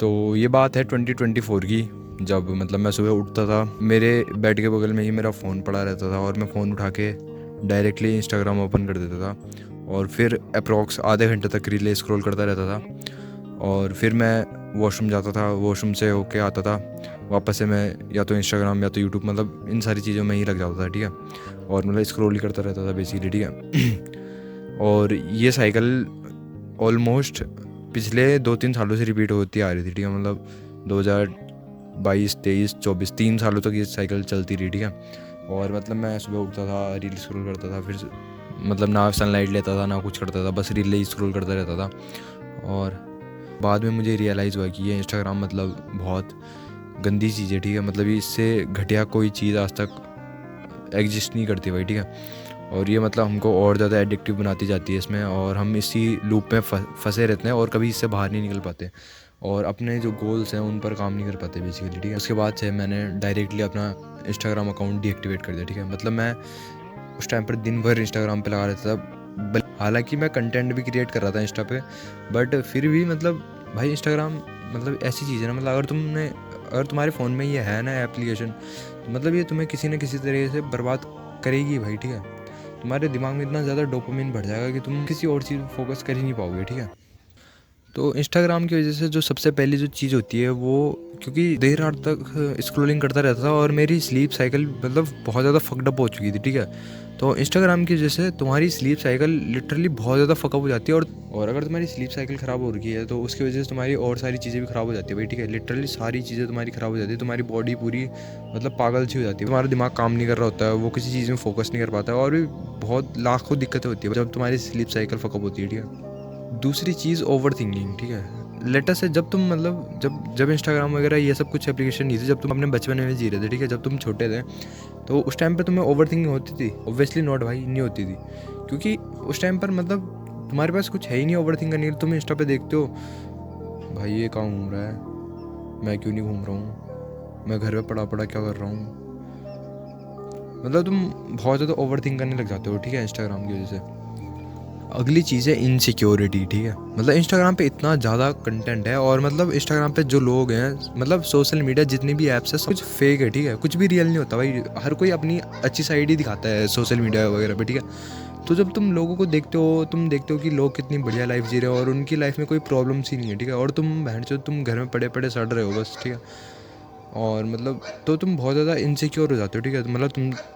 तो ये बात है 2024 की, जब मतलब मैं सुबह उठता था, मेरे बेड के बगल में ही मेरा फ़ोन पड़ा रहता था और मैं फ़ोन उठा के डायरेक्टली इंस्टाग्राम ओपन कर देता था और फिर अप्रॉक्स आधे घंटे तक रीलें स्क्रॉल करता रहता था। और फिर मैं वॉशरूम जाता था, वॉशरूम से होके आता था, वापस से मैं या तो इंस्टाग्राम या तो यूट्यूब, मतलब इन सारी चीज़ों में ही लग जाता था, ठीक है। और मतलब स्क्रॉल ही करता रहता था बेसिकली, ठीक है। और ये साइकिल ऑलमोस्ट पिछले 2-3 सालों से रिपीट होती आ रही थी, ठीक है। मतलब 2022, 23, 24, 3 सालों तक ये साइकिल चलती रही, ठीक है। और मतलब मैं सुबह उठता था, रील स्क्रॉल करता था, फिर मतलब ना सनलाइट लेता था ना कुछ करता था, बस रील ही स्क्रॉल करता रहता था। और बाद में मुझे रियलाइज़ हुआ कि ये इंस्टाग्राम मतलब बहुत गंदी चीज़ है, ठीक है। मतलब इससे घटिया कोई चीज़ आज तक एग्जिस्ट नहीं करती भाई, ठीक है। और ये मतलब हमको और ज़्यादा एडिक्टिव बनाती जाती है इसमें, और हम इसी लूप में फंसे रहते हैं और कभी इससे बाहर नहीं निकल पाते और अपने जो गोल्स हैं उन पर काम नहीं कर पाते बेसिकली, ठीक है। उसके बाद से मैंने डायरेक्टली अपना इंस्टाग्राम अकाउंट डीएक्टिवेट कर दिया, ठीक है। मतलब मैं उस टाइम पर दिन भर इंस्टाग्राम पे लगा रहता था, हालांकि मैं कंटेंट भी क्रिएट कर रहा था इंस्टा पे, बट फिर भी मतलब भाई इंस्टाग्राम मतलब ऐसी चीज़ है ना, मतलब अगर तुम्हारे फ़ोन में ये है ना एप्लीकेशन, तो मतलब ये तुम्हें किसी न किसी तरीके से बर्बाद करेगी भाई, ठीक है। तुम्हारे दिमाग में इतना ज़्यादा डोपामिन बढ़ जाएगा कि तुम किसी और चीज़ पर फोकस कर ही नहीं पाओगे, ठीक है। तो इंस्टाग्राम की वजह से जो सबसे पहली जो चीज़ होती है वो, क्योंकि देर रात तक स्क्रॉलिंग करता रहता था और मेरी स्लीप साइकिल मतलब बहुत ज़्यादा फकडअप हो चुकी थी, ठीक है। तो इंस्टाग्राम की वजह से तुम्हारी स्लीप साइकिल लिटरली बहुत ज़्यादा फकअप हो जाती है, और अगर तुम्हारी स्लीप साइकिल ख़राब हो रही है तो उसकी वजह से तुम्हारी और सारी चीज़ें भी ख़राब हो जाती है भाई, ठीक है। लिटरली सारी चीज़ें तुम्हारी ख़राब हो जाती है, तुम्हारी बॉडी पूरी मतलब पागल सी हो जाती है, तुम्हारा दिमाग काम नहीं कर रहा होता है, वो किसी चीज़ में फोकस नहीं कर पाता है, और भी बहुत लाखों दिक्कतें होती है जब तुम्हारी स्लीप साइकिल फकअप होती है, ठीक है। दूसरी चीज़ ओवर थिंकिंग, ठीक है। लेटेस्ट है, जब तुम मतलब जब इंस्टाग्राम वगैरह ये सब कुछ एप्लीकेशन नहीं थी, जब तुम अपने बचपन में जी रहे थे, ठीक है, जब तुम छोटे थे, तो उस टाइम पे तुम्हें ओवर थिंकिंग होती थी? ऑब्वियसली नॉट भाई, नहीं होती थी, क्योंकि उस टाइम पर मतलब तुम्हारे पास कुछ है ही नहीं ओवर थिंक करने के लिए। तुम इंस्टा पे देखते हो भाई ये कहाँ घूम रहा है, मैं क्यों नहीं घूम रहा हूँ, मैं घर पे पड़ा पड़ा क्या कर रहा हूँ, मतलब तुम बहुत ज़्यादा ओवर थिंक करने लग जाते हो, ठीक है, इंस्टाग्राम की वजह से। अगली चीज़ है इनसिक्योरिटी, ठीक है। मतलब इंस्टाग्राम पे इतना ज़्यादा कंटेंट है, और मतलब इंस्टाग्राम पे जो लोग हैं, मतलब सोशल मीडिया जितनी भी ऐप्स है, सब कुछ फेक है, ठीक है, कुछ भी रियल नहीं होता भाई। हर कोई अपनी अच्छी साइड ही दिखाता है सोशल मीडिया वगैरह पे, ठीक है। तो जब तुम लोगों को देखते हो, तुम देखते हो कि लोग कितनी बढ़िया लाइफ जी रहे हो और उनकी लाइफ में कोई प्रॉब्लम्स ही नहीं है, ठीक है, और तुम घर में पड़े पड़े सड़ रहे हो बस, ठीक है। और मतलब तो तुम बहुत ज़्यादा इनसिक्योर हो जाते हो, ठीक है। तो मतलब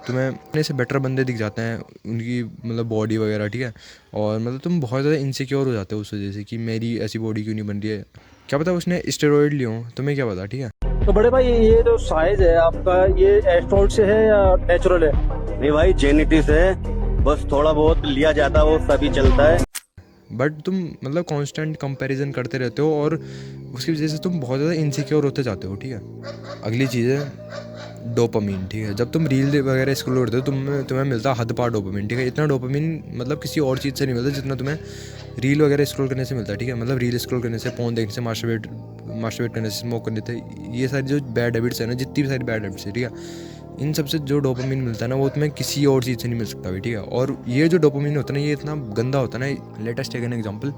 तुम्हें अपने से बेटर बंदे दिख जाते हैं, उनकी मतलब बॉडी वगैरह, ठीक है। और मतलब तुम बहुत ज़्यादा इनसिक्योर हो जाते हो उस वजह से कि मेरी ऐसी बॉडी क्यों नहीं बन रही है, क्या पता उसने स्टेरॉइड लिए हो, तुम्हें क्या पता, ठीक है। तो बड़े भाई ये जो साइज है आपका, ये एस्ट्रोल से है या नेचुरल है? नहीं भाई, जेनेटिक्स है, बस थोड़ा बहुत लिया जाता है, वो सभी चलता है। बट तुम मतलब कांस्टेंट कंपैरिजन करते रहते हो और उसकी वजह से तुम बहुत ज़्यादा इनसिक्योर होते जाते हो, ठीक है। अगली चीज़ है डोपामिन, ठीक है। जब तुम रील वगैरह स्क्रॉल करते हो, तुम्हें मिलता हद पार डोपामिन, ठीक है। इतना डोपामिन मतलब किसी और चीज़ से नहीं मिलता जितना तुम्हें रील वगैरह स्क्रॉल करने से मिलता है, ठीक है। मतलब रील स्क्रॉल करने से, फोन देखने से, मास्टरबेट करने से, स्मोक करने से, ये सारी जो बैड हैबिट्स है ना, जितनी भी सारी बैड हैबिट्स है, ठीक है, इन सब से जो डोपामिन मिलता है ना, वो तुम्हें किसी और चीज़ से नहीं मिल सकता भाई, ठीक है। और ये जो डोपामिन होता है ना, ये इतना गंदा होता है ना। लेटेस्ट टेक एन एग्जांपल,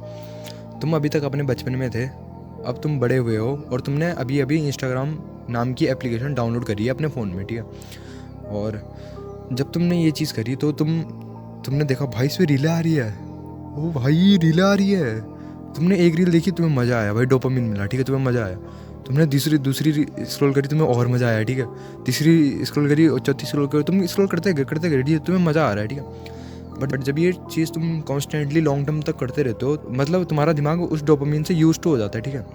तुम अभी तक अपने बचपन में थे, अब तुम बड़े हुए हो और तुमने अभी अभी इंस्टाग्राम नाम की एप्लीकेशन डाउनलोड करी है अपने फ़ोन में, ठीक है। और जब तुमने ये चीज़ करी तो तुमने देखा भाई इसमें रीलें आ रही है, ओ भाई रीलें आ रही है। तुमने एक रील देखी, तुम्हें मज़ा आया भाई, डोपामिन मिला, ठीक है, तुम्हें मज़ा आया। तुमने दूसरी स्क्रॉल करी, तुम्हें और मज़ा आया, ठीक है। तीसरी स्क्रॉल करी और चौथी स्क्रॉल करी, तुम स्क्रॉल करते गए, ठीक है, तुम्हें मज़ा आ रहा है, ठीक है। बट जब ये चीज़ तुम कॉन्स्टेंटली लॉन्ग टर्म तक करते रहते हो, मतलब तुम्हारा दिमाग उस डोपामिन से यूज टू हो जाता है, ठीक है।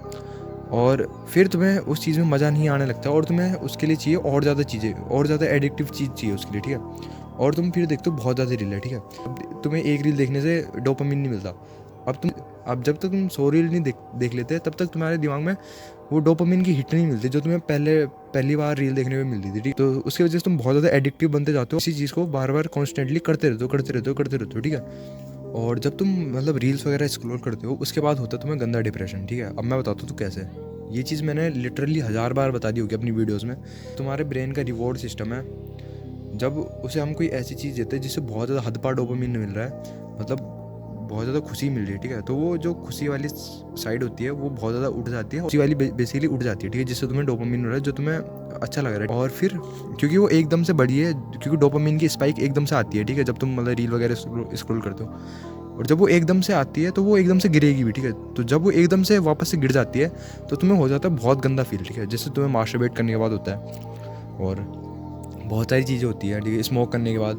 और फिर तुम्हें उस चीज़ में मज़ा नहीं आने लगता और तुम्हें उसके लिए चाहिए और ज़्यादा चीज़ें, और ज़्यादा एडिक्टिव चीज़ चाहिए उसके लिए, ठीक है। और तुम फिर देखते हो बहुत ज़्यादा रील है, ठीक है। अब तुम्हें एक रील देखने से डोपामिन नहीं मिलता। अब जब तक तुम 100 रील नहीं देख लेते, तब तक तुम्हारे दिमाग में वो डोपामिन की हिट नहीं मिलती जो तुम्हें पहली बार रील देखने में मिलती थी, ठीक। तो उसकी वजह से तुम बहुत ज़्यादा एडिक्टिव बनते जाते हो, इसी चीज़ को बार बार कॉन्स्टेंटली करते रहते हो, ठीक है। और जब तुम मतलब रील्स वगैरह स्क्रॉल करते हो, उसके बाद होता है तुम्हें गंदा डिप्रेशन, ठीक है। अब मैं बताता हूँ तो कैसे। ये चीज़ मैंने लिटरली 1000 बार बता दी होगी अपनी वीडियोस में। तुम्हारे ब्रेन का रिवॉर्ड सिस्टम है, जब उसे हम कोई ऐसी चीज़ देते हैं जिससे बहुत ज़्यादा हद पार डोपामिन मिल रहा है, मतलब बहुत ज़्यादा खुशी मिल रही है, ठीक है, तो वो जो खुशी वाली साइड होती है वो बहुत ज़्यादा उठ जाती है, खुशी वाली बेसिकली उठ जाती है, ठीक है, जिससे तुम्हें डोपामिन हो रहा है, जो तुम्हें अच्छा लग रहा है। और फिर क्योंकि वो एकदम से बढ़ी है, क्योंकि डोपामिन की स्पाइक एकदम से आती है, ठीक है, जब तुम मतलब रील वगैरह स्क्रॉल करते हो, और जब वो एकदम से आती है तो वो एकदम से गिरेगी भी, ठीक है, तो जब वो एकदम से वापस से गिर जाती है तो तुम्हें हो जाता है बहुत गंदा फील, ठीक है, जिससे तुम्हें मास्टरबेट करने के बाद होता है। और बहुत सारी चीज़ें होती हैं, ठीक है, स्मोक करने के बाद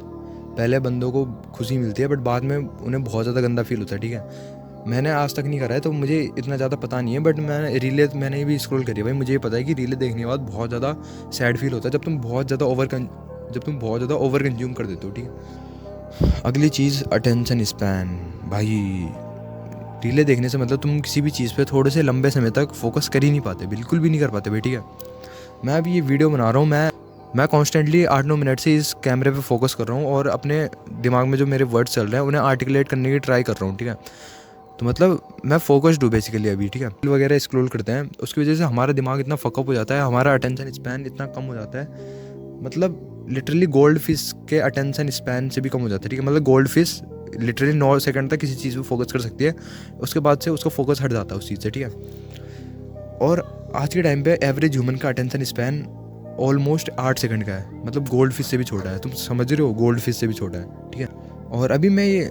पहले बंदों को खुशी मिलती है, बट बाद में उन्हें बहुत ज़्यादा गंदा फील होता है, ठीक है। मैंने आज तक नहीं करा है तो मुझे इतना ज़्यादा पता नहीं है, बट मैंने भी स्क्रॉल करी है भाई, मुझे ये पता है कि रीलें देखने के बाद बहुत ज़्यादा सैड फील होता है जब तुम बहुत ज़्यादा ओवर कंज्यूम कर देते हो, ठीक है। अगली चीज़ अटेंशन स्पैन। भाई रीलें देखने से मतलब तुम किसी भी चीज़ पे थोड़े से लंबे समय तक फोकस कर ही नहीं पाते, बिल्कुल भी नहीं कर पाते भाई, ठीक है। मैं अभी ये वीडियो बना रहा हूँ, मैं कॉन्स्टेंटली 8-9 मिनट से इस कैमरे पे फोकस कर रहा हूँ और अपने दिमाग में जो मेरे वर्ड्स चल रहे हैं उन्हें आर्टिकुलेट करने की ट्राई कर रहा हूँ, ठीक है। तो मतलब मैं फोकस्ड हूँ बेसिकली अभी, ठीक है। रील वगैरह स्क्रॉल करते हैं उसकी वजह से हमारा दिमाग इतना फकअप हो जाता है, हमारा अटेंशन स्पैन इतना कम हो जाता है, मतलब लिटरली गोल्ड फिश के अटेंशन स्पैन से भी कम हो जाता है, ठीक है। मतलब गोल्ड फिश लिटरली 9 सेकंड तक किसी चीज़ पे फोकस कर सकती है, उसके बाद से उसका फोकस हट जाता है उस चीज़ से, ठीक है। और आज के टाइम पे एवरेज ह्यूमन का अटेंशन स्पैन ऑलमोस्ट 8 सेकंड का है, मतलब गोल्ड फिश से भी छोटा है, तुम समझ रहे हो, गोल्ड फिश से भी छोटा है, ठीक है। और अभी मैं ये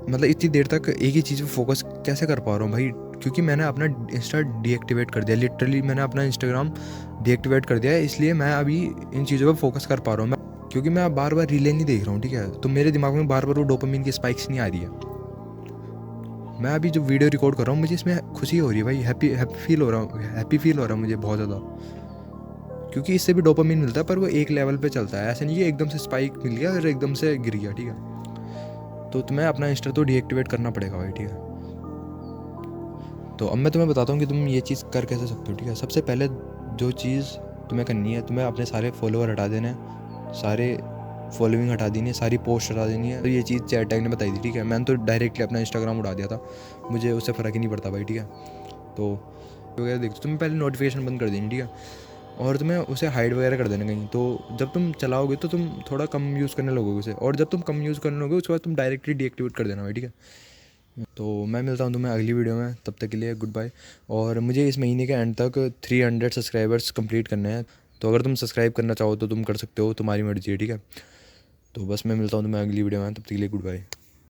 मतलब इतनी देर तक एक ही चीज़ पे फोकस कैसे कर पा रहा हूँ भाई, क्योंकि मैंने अपना इंस्टा डीएक्टिवेट कर दिया, लिटरली मैंने अपना इंस्टाग्राम डीएक्टिवेट कर दिया है, इसलिए मैं अभी इन चीज़ों पर फोकस कर पा रहा हूँ, क्योंकि मैं बार बार रीलें नहीं देख रहा हूँ, ठीक है, तो मेरे दिमाग में बार बार वो डोपामिन की स्पाइक्स नहीं आ रही है। मैं अभी जो वीडियो रिकॉर्ड कर रहा हूँ मुझे इसमें खुशी हो रही है भाई, हैप्पी फील हो रहा है मुझे बहुत ज़्यादा, क्योंकि इससे भी डोपामिन मिलता है, पर वो एक लेवल पे चलता है, ऐसा नहीं कि एकदम से स्पाइक मिल गया और एकदम से गिर गया, ठीक है। तो तुम्हें अपना इंस्टा तो डीएक्टिवेट करना पड़ेगा भाई, ठीक है। तो अब मैं तुम्हें बताता हूँ कि तुम ये चीज़ कर कैसे सकते हो, ठीक है। सबसे पहले जो चीज़ तुम्हें करनी है, तुम्हें अपने सारे फॉलोअर हटा देने हैं, सारे फॉलोइंग हटा देनी है, सारी पोस्ट हटा देनी है। तो ये चीज़ चैट टैग ने बताई थी, ठीक है। मैंने तो डायरेक्टली अपना इंस्टाग्राम उड़ा दिया था, मुझे उससे फ़र्क ही नहीं पड़ता भाई, ठीक है। तो वगैरह देखो, तुम्हें पहले नोटिफिकेशन बंद कर देनी, ठीक है, और तुम्हें उसे हाइड वगैरह कर देना कहीं। तो जब तुम चलाओगे तो तुम थोड़ा कम यूज़ करने लगोगे उसे, और जब तुम कम यूज़ करने लगोगे उसके बाद तुम डायरेक्टली डीएक्टिवेट कर देना भाई, ठीक है। तो मैं मिलता हूँ तुम्हें अगली वीडियो में, तब तक के लिए गुड बाय। और मुझे इस महीने के एंड तक 300 सब्सक्राइबर्स कंप्लीट करने हैं, तो अगर तुम सब्सक्राइब करना चाहो तो तुम कर सकते हो, तुम्हारी मर्जी है, ठीक है। तो बस मैं मिलता हूँ तुम्हें अगली वीडियो में, तब तक के लिए गुड बाय।